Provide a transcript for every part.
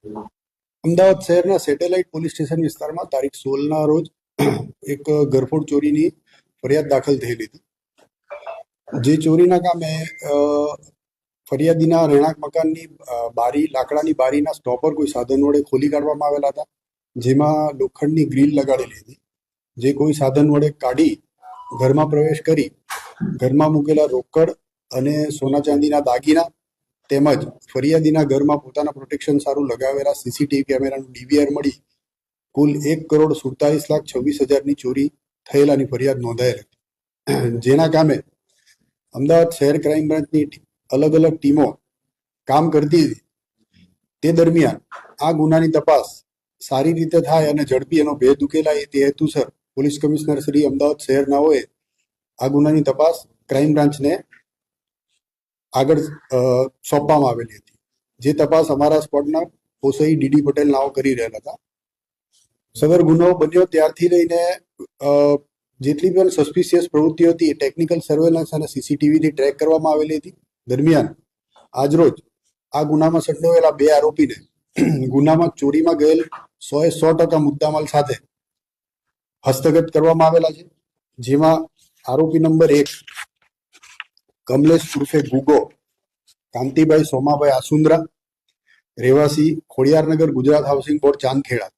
અમદાવાદ શહેરના satellite police station વિસ્તારમાં તારીખ 16ના રોજ એક ઘરફોડ ચોરીની ફરિયાદ દાખલ થયેલી હતી. જે ચોરીના કામે ફરિયાદીના રહેણાંક મકાનની બારી, લાકડાની બારીના સ્ટોપર કોઈ સાધન વડે ખોલી કાઢવામાં આવેલા હતા, જેમાં લોખંડની ગ્રીલ લગાડેલી હતી. જે કોઈ સાધન વડે કાઢી ઘરમાં પ્રવેશ કરી ઘરમાં મૂકેલા રોકડ અને સોના ચાંદીના દાગીના તેમજ ફરિયાદીના ઘરમાં પોતાના પ્રોટેક્શન સારું લગાવેલા સીસીટીવી કેમેરાનું ડીવીઆર મળી કુલ 1,47,26,000ની ચોરી થયેલાની ફરિયાદ નોંધાયેલ હતી. જેના કામે અમદાવાદ શહેર ક્રાઇમ બ્રાન્ચની અલગ અલગ ટીમો કામ કરતી હતી. તે દરમિયાન આ ગુનાની તપાસ સારી રીતે થાય અને ઝડપી એનો ભેદ ઉકેલાય તે હેતુસર પોલીસ કમિશનર શ્રી અમદાવાદ શહેરનાઓએ આ ગુનાની તપાસ ક્રાઇમ બ્રાન્ચને આગળ સોંપવામાં આવેલી હતી. જે તપાસ અમારા સ્પોટના પોસઈ ડીડી પટેલ નાઓ કરી રહેલા હતા. સદર ગુનો બન્યો ત્યારથી લઈને જેટલી પણ સસ્પિશિયસ પ્રવૃત્તિઓ હતી એ ટેકનિકલ સર્વેલન્સ અને સીસીટીવીથી ટ્રેક કરવામાં આવેલી હતી. દરમિયાન આજરોજ આ ગુનામાં સંડોવાયેલા 2 આરોપીને ગુનામાં ચોરીમાં ગયેલ 100% મુદ્દામાલ સાથે હસ્તગત કરવામાં આવેલા છે. જેમાં આરોપી નંબર 1 કમલેશ ઉર્ફે ગુગો કાંતિભાઈ સોમાભાઈ આસુંદ્રા, રહેવાસી ખોડિયારનગર, ગુજરાત હાઉસિંગ બોર્ડ, ચાંદખેડા.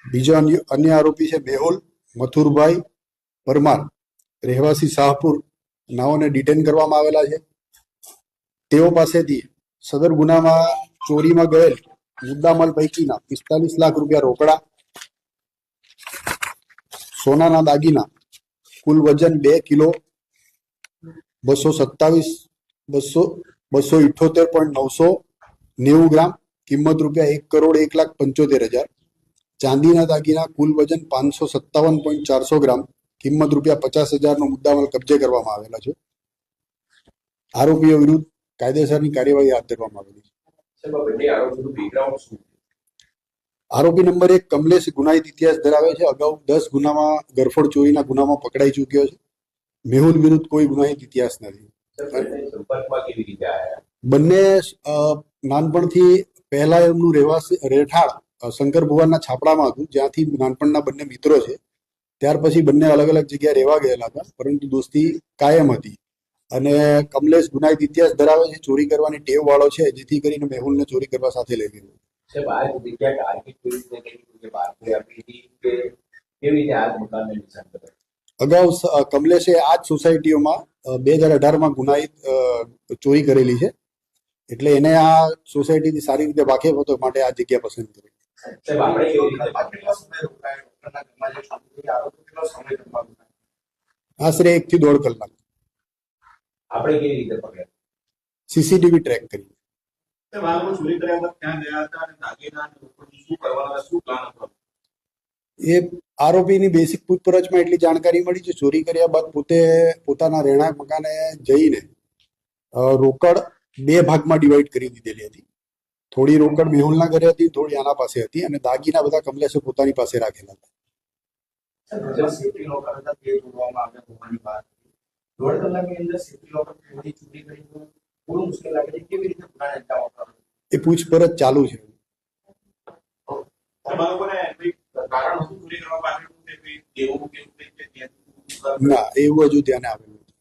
બીજો અન્ય આરોપી છે મેહુલ મથુરભાઈ પરમાર, રહેવાસી શાહપુર. નાઓને ડિટેન કરવામાં આવેલા છે. તેઓ પાસેથી સદર ગુનામાં ચોરીમાં ગયેલ મુદ્દામાલ પૈકીના 45 લાખ રૂપિયા રોકડા, સોનાના દાગીના કુલ વજન 2 કિલો 278.990 ગ્રામ, કિંમત રૂપિયા 1,01,75,000. ચાંદીના દાગીના કુલ વજન 557.400 ગ્રામ, કિંમત રૂપિયા 50,000નો મુદ્દામાલ કબજે કરવામાં આવેલા છે. આરોપીઓ વિરુદ્ધ કાયદેસરની કાર્યવાહી હાથ ધરવામાં આવેલી છે. આરોપી નંબર 1 કમલેશ ગુનાહિત ઇતિહાસ ધરાવે છે. અગાઉ 10 ગુનામાં ગરફોડ ચોરીના ગુનામાં પકડાઈ ચૂક્યો છે. મેહુલ વિરુદ્ધ કોઈ ગુનાહિત ઇતિહાસ નથી. બંને નાનપણથી પહેલા એમનું રહેઠાણ શંકર ભુવાનના છાપડામાં હતું, જ્યાંથી નાનપણના બંને મિત્રો છે. ત્યાર પછી બંને અલગ અલગ જગ્યાએ રહેવા ગયેલા હતા, પરંતુ દોસ્તી કાયમ હતી. અને કમલેશ ગુનાહિત ઇતિહાસ ધરાવે છે, ચોરી કરવાની ટેવ વાળો છે, જેથી કરીને મેહુલને ચોરી કરવા સાથે લઈ ગયેલો. અગાઉ કમલેશે આ જ સોસાયટીઓમાં 2018માં ગુનાહિત ચોરી કરેલી છે, એટલે એને આ સોસાયટીથી સારી રીતે વાકેફ હતો, માટે આ જગ્યા પસંદ કરી. આશરે 1 થી 1.5 કલાક. સીસીટીવી ટ્રેક કરી. એ આરોપીની બેસિક પૂછપરછમાં એટલી જાણકારી મળી છે, ચોરી કર્યા બાદ પોતે પોતાના રહેણાંક મકાને જઈને રોકડ 2 ભાગમાં ડિવાઈડ કરી દીધેલી હતી. થોડી રોકડ મેહુલના ઘરે હતી, થોડી આના પાસે હતી, અને દાગીના બધા કમલેશે પોતાની પાસે રાખેલા હતા. એ પૂછપરછ ચાલુ છે. ના, એવું હજુ ધ્યાને આવેલું નથી.